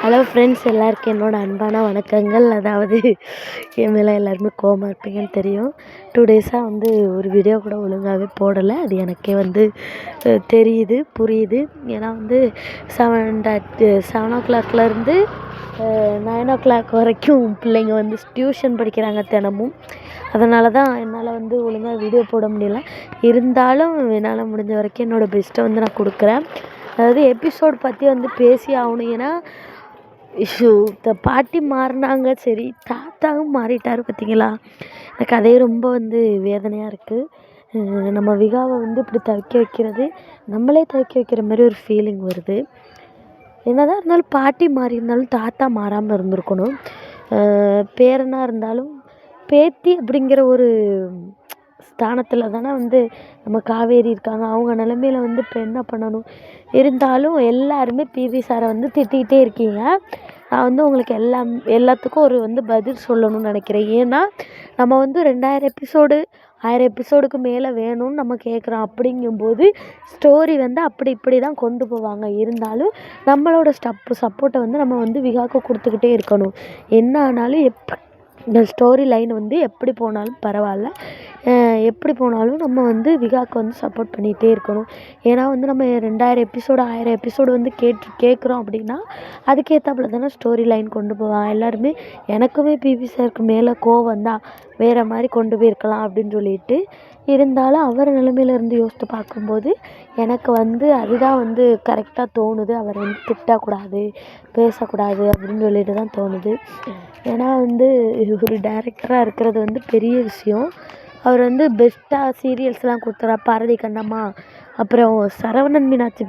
Hello friends, எல்லாருக்கும் என்னோடய அன்பான வணக்கங்கள். அதாவது என் மேலே எல்லாருமே கோவமாக இருப்பீங்கன்னு தெரியும். 2 டேஸாக ஒரு வீடியோ கூட ஒழுங்காகவே போடலை. அது எனக்கே தெரியுது, புரியுது. ஏன்னா 7 o'clockலேருந்து 9 o'clock வரைக்கும் பிள்ளைங்க டியூஷன் படிக்கிறாங்க தினமும். அதனால தான் என்னால் ஒழுங்காக வீடியோ போட முடியல. இருந்தாலும் என்னால் முடிஞ்ச வரைக்கும் என்னோடய பெஸ்ட்டை நான் கொடுக்குறேன். அதாவது எபிசோட் பற்றி பேசி ஆகணும். ஏன்னா பாட்டி மாறினாங்க, சரி தாத்தாவும் மாறிட்டார். பார்த்தீங்களா, எனக்கு அதே ரொம்ப வேதனையாக இருக்குது. நம்ம விகாவை இப்படி தவிக்க வைக்கிறது, நம்மளே தவிக்க வைக்கிற மாதிரி ஒரு ஃபீலிங் வருது. என்னதான் இருந்தாலும் பாட்டி மாறி இருந்தாலும் தாத்தா மாறாமல் இருந்திருக்கணும். பேரனாக இருந்தாலும் பேத்தி அப்படிங்கிற ஒரு ஸ்தானத்தில் தானே நம்ம காவேரி இருக்காங்க. அவங்க நிலமையில இப்போ என்ன பண்ணணும்? இருந்தாலும் எல்லாருமே பிவி சாரை திட்டிக்கிட்டே இருக்கீங்க. நான் உங்களுக்கு எல்லாத்துக்கும் ஒரு பதில் சொல்லணும்னு நினைக்கிறேன். ஏன்னா நம்ம 2000 எபிசோடு 1000 எபிசோடுக்கு மேலே வேணும்னு நம்ம கேட்குறோம். அப்படிங்கும்போது ஸ்டோரி அப்படி இப்படி தான் கொண்டு போவாங்க. இருந்தாலும் நம்மளோட சப்போர்ட்டை நம்ம விகாவுக்கு கொடுத்துக்கிட்டே இருக்கணும். என்ன ஆனாலும் இந்த ஸ்டோரி லைன் எப்படி போனாலும் பரவாயில்ல. எப்படி போனாலும் நம்ம விகாவுக்கு சப்போர்ட் பண்ணிகிட்டே இருக்கணும். ஏன்னா நம்ம 2000 எபிசோடு 1000 எபிசோடு கேட்குறோம் அப்படின்னா அதுக்கேற்றாப்புல தானே ஸ்டோரி லைன் கொண்டு போவான். எல்லாருமே எனக்குமே பிவி சாருக்கு மேலே கோவம் தான், வேறு மாதிரி கொண்டு போயிருக்கலாம் அப்படின்னு சொல்லிட்டு. இருந்தாலும் அவர் நிலைமையிலேருந்து யோசித்து பார்க்கும்போது எனக்கு அதுதான் கரெக்டாக தோணுது. அவர் திட்டக்கூடாது, பேசக்கூடாது அப்படின்னு சொல்லிட்டு தான் தோணுது. ஏன்னா ஒரு டைரக்டராக இருக்கிறது பெரிய விஷயம். அவர் பெஸ்ட்டாக சீரியல்ஸ்லாம் கொடுத்துறார். பாரதி கண்ணம்மா, அப்புறம் சரவணன் மீனாட்சி.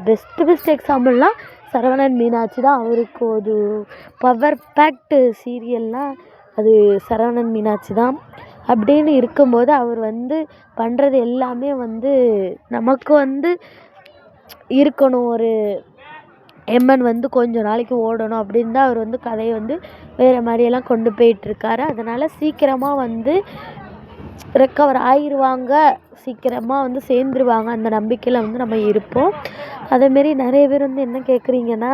பெஸ்ட் எக்ஸாம்பிள்னால் சரவணன் மீனாட்சி தான். அவருக்கு ஒரு பவர் பேக்டு சீரியல்னால் அது சரவணன் மீனாட்சி தான். அப்படின்னு இருக்கும்போது அவர் பண்ணுறது எல்லாமே நமக்கு இருக்கணும். ஒரு எம்மன் கொஞ்சம் நாளைக்கு ஓடணும் அப்படின்னு தான் அவர் கதையை வேறு மாதிரியெல்லாம் கொண்டு போயிட்டுருக்காரு. அதனால் சீக்கிரமாக ரெக்கவர் ஆயிடுவாங்க, சீக்கிரமாக சேர்ந்துருவாங்க. அந்த நம்பிக்கையில் நம்ம இருப்போம். அதேமாரி நிறைய பேர் என்ன கேட்குறீங்கன்னா,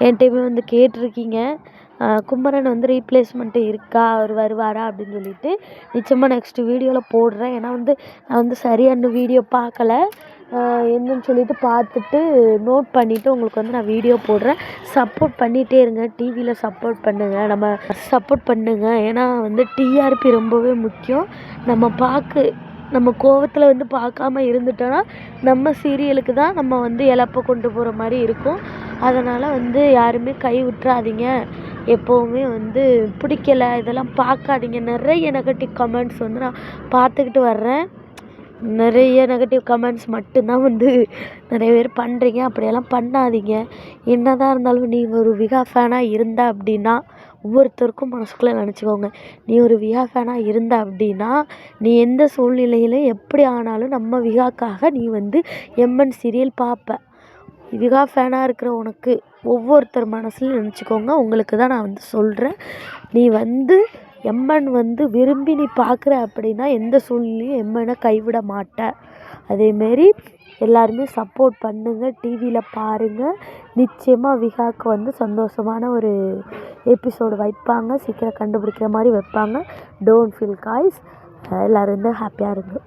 என்கிட்ட கேட்டிருக்கீங்க, குமரன் ரீப்ளேஸ்மெண்ட்டு இருக்கா, அவர் வருவாரா அப்படின்னு சொல்லிட்டு. நிச்சயமாக நெக்ஸ்ட்டு வீடியோவில் போடுறேன். ஏன்னா நான் சரியான வீடியோ பார்க்கல. என்னன்னு சொல்லிட்டு பார்த்துட்டு நோட் பண்ணிவிட்டு உங்களுக்கு நான் வீடியோ போடுறேன். சப்போர்ட் பண்ணிகிட்டே இருங்க. டிவியில் சப்போர்ட் பண்ணுங்கள், நம்ம சப்போர்ட் பண்ணுங்கள். ஏன்னா டிஆர்பி ரொம்பவே முக்கியம். நம்ம கோவத்தில் பார்க்காம இருந்துட்டோன்னா நம்ம சீரியலுக்கு தான் நம்ம இழப்பை கொண்டு போகிற மாதிரி இருக்கும். அதனால் யாருமே கை விட்டுறாதீங்க. எப்போவுமே பிடிக்கலை இதெல்லாம் பார்க்காதீங்க. நிறைய நெகட்டிவ் கமெண்ட்ஸ் நான் பார்த்துக்கிட்டு வர்றேன். நிறைய நெகட்டிவ் கமெண்ட்ஸ் மட்டும்தான் நிறைய பேர் பண்ணுறீங்க. அப்படியெல்லாம் பண்ணாதீங்க. என்ன தான் இருந்தாலும் நீ ஒரு விகா ஃபேனாக இருந்த அப்படின்னா, ஒவ்வொருத்தருக்கும் மனசுக்குள்ளே நினச்சிக்கோங்க, நீ ஒரு விகா ஃபேனாக இருந்த அப்படின்னா நீ எந்த சூழ்நிலையிலும் எப்படி ஆனாலும் நம்ம விகாக்காக நீ எம்மன் சீரியல் பார்ப்ப. விகா ஃபேனாக இருக்கிற உனக்கு ஒவ்வொருத்தர் மனசுலையும் நினச்சிக்கோங்க. உங்களுக்கு தான் நான் சொல்கிறேன். நீ எம்மன் விரும்பி நீ பார்க்குற அப்படின்னா எந்த சூழ்நிலையும் எம்மனை கைவிட மாட்டேன். அதேமாரி எல்லாருமே சப்போர்ட் பண்ணுங்கள், டிவியில் பாருங்கள். நிச்சயமாக விகாவுக்கு சந்தோஷமான ஒரு எபிசோடு வைப்பாங்க. சீக்கிரம் கண்டுபிடிக்கிற மாதிரி வைப்பாங்க. Don't feel guys. எல்லோரும் ஹாப்பியாக இருங்க.